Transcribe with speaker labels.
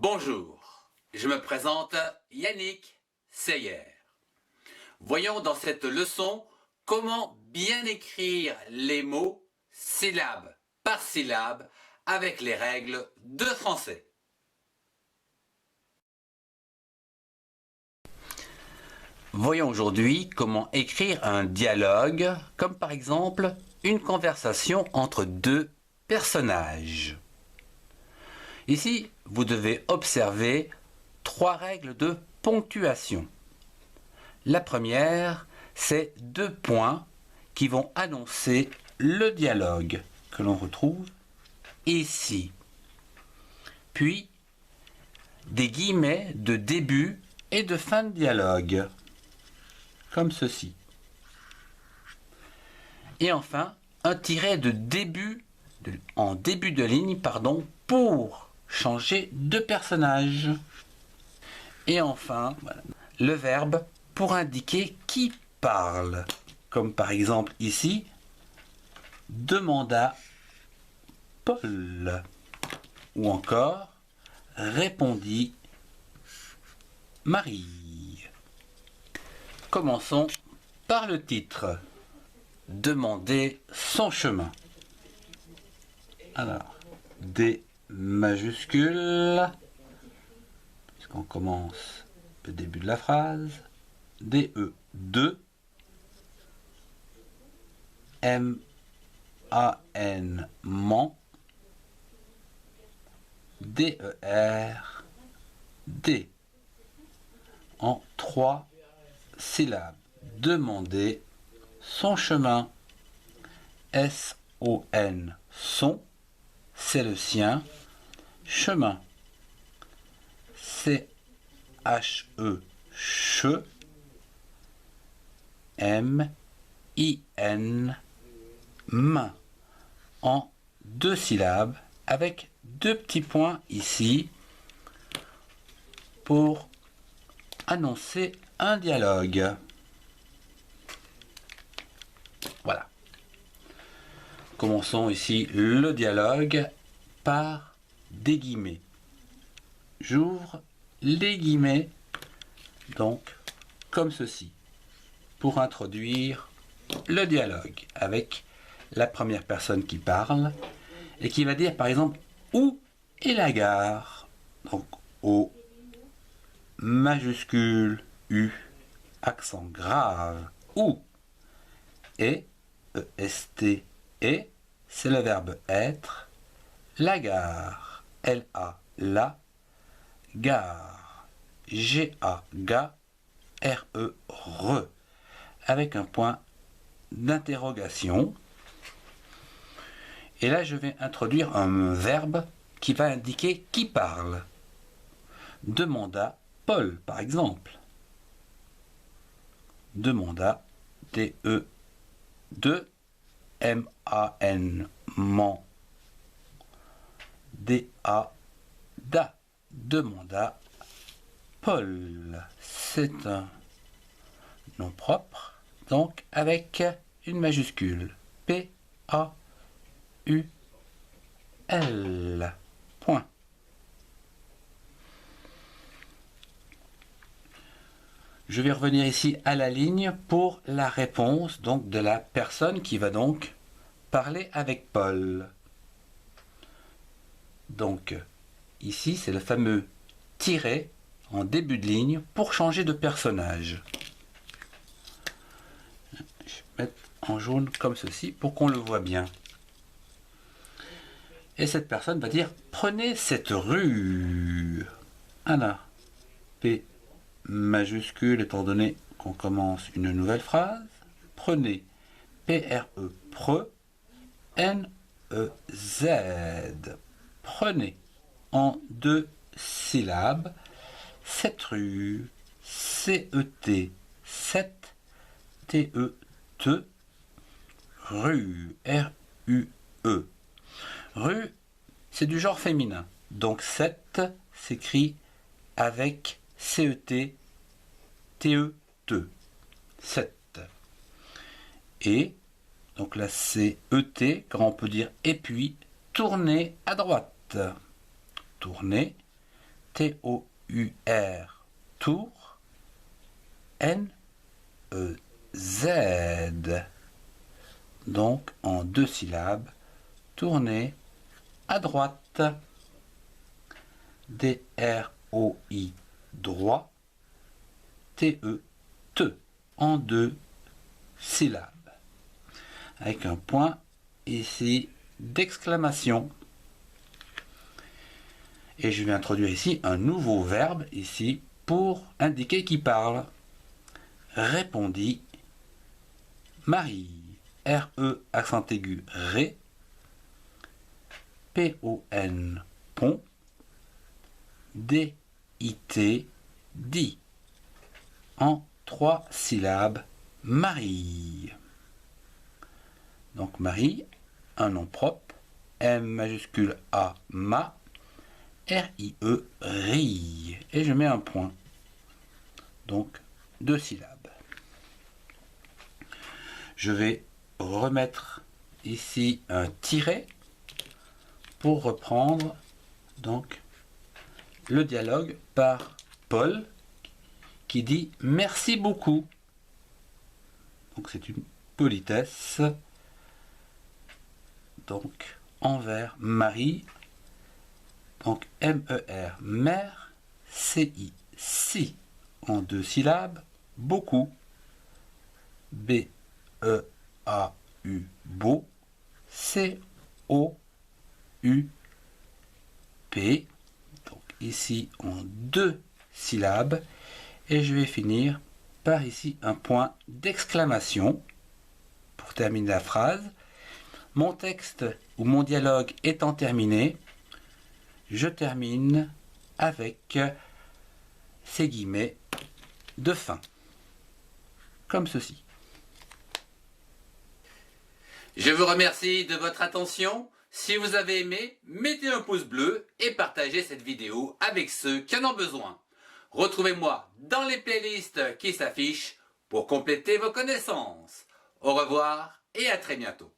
Speaker 1: Bonjour, je me présente Yannick Seyer. Voyons dans cette leçon comment bien écrire les mots syllabe par syllabe avec les règles de français. Voyons aujourd'hui comment écrire un dialogue, comme par exemple une conversation entre deux personnages. Ici, vous devez observer 3 règles de ponctuation. La première, c'est 2 points qui vont annoncer le dialogue que l'on retrouve ici. Puis, des guillemets de début et de fin de dialogue, comme ceci. Et enfin, un tiret de début, en début de ligne, pour changer de personnage. Et enfin, le verbe pour indiquer qui parle. Comme par exemple ici, demanda Paul. Ou encore, répondit Marie. Commençons par le titre. Demander son chemin. Alors, D majuscule, puisqu'on commence le début de la phrase, DE, 2, MAN, ment, DER, D, en 3 syllabes. Demander son chemin, SON, son, c'est le sien, chemin, CHE, che, MIN, main, en 2 syllabes, avec 2 petits points ici pour annoncer un dialogue. Voilà. Commençons ici le dialogue par des guillemets. J'ouvre les guillemets, donc comme ceci, pour introduire le dialogue avec la première personne qui parle et qui va dire par exemple où est la gare. Donc O majuscule U, accent grave, où, et EST, et c'est le verbe être, la gare, LA, la, gare, GA, ga, RE, re, avec un point d'interrogation. Et là, je vais introduire un verbe qui va indiquer qui parle. Demanda Paul, par exemple. Demanda, DE, 2, MAN, ment, DA, da, demanda Paul. C'est un nom propre, donc avec une majuscule. P-A-U-L. Point. Je vais revenir ici à la ligne pour la réponse donc de la personne qui va donc parler avec Paul. Donc ici c'est le fameux tiret en début de ligne pour changer de personnage. Je vais mettre en jaune comme ceci pour qu'on le voit bien. Et cette personne va dire prenez cette rue. Alors, P majuscule étant donné qu'on commence une nouvelle phrase. Prenez, P-R-E, pre, N-E-Z. Prenez en 2 syllabes cette rue, C-E-T, 7, T-E-T, rue, R-U-E. Rue, c'est du genre féminin. Donc 7 s'écrit avec C-E-T, T-E-T, 7. Et, donc là c'est E-T, car on peut dire et puis, tournez à droite. Tournez, T-O-U-R, tour, N-E-Z. Donc en 2 syllabes, tournez à droite. D-R-O-I, droit, T-E, te, en 2 syllabes. Avec un point ici d'exclamation. Et je vais introduire ici un nouveau verbe ici pour indiquer qui parle. Répondit Marie. R-E, accent aigu, ré. P-O-N, pont. D-I-T, dit. En 3 syllabes, Marie. Donc Marie, un nom propre. M majuscule A, ma. R-I-E, ri. Et je mets un point. Donc 2 syllabes. Je vais remettre ici un tiret pour reprendre donc le dialogue par Paul qui dit merci beaucoup. Donc c'est une politesse donc envers Marie. Donc M-E-R, mère, C-I, si, en 2 syllabes, beaucoup, B-E-A-U, beau, C-O-U-P, donc ici en 2 syllabes, et je vais finir par ici un point d'exclamation pour terminer la phrase. Mon texte ou mon dialogue étant terminé, je termine avec ces guillemets de fin, comme ceci. Je vous remercie de votre attention. Si vous avez aimé, mettez un pouce bleu et partagez cette vidéo avec ceux qui en ont besoin. Retrouvez-moi dans les playlists qui s'affichent pour compléter vos connaissances. Au revoir et à très bientôt.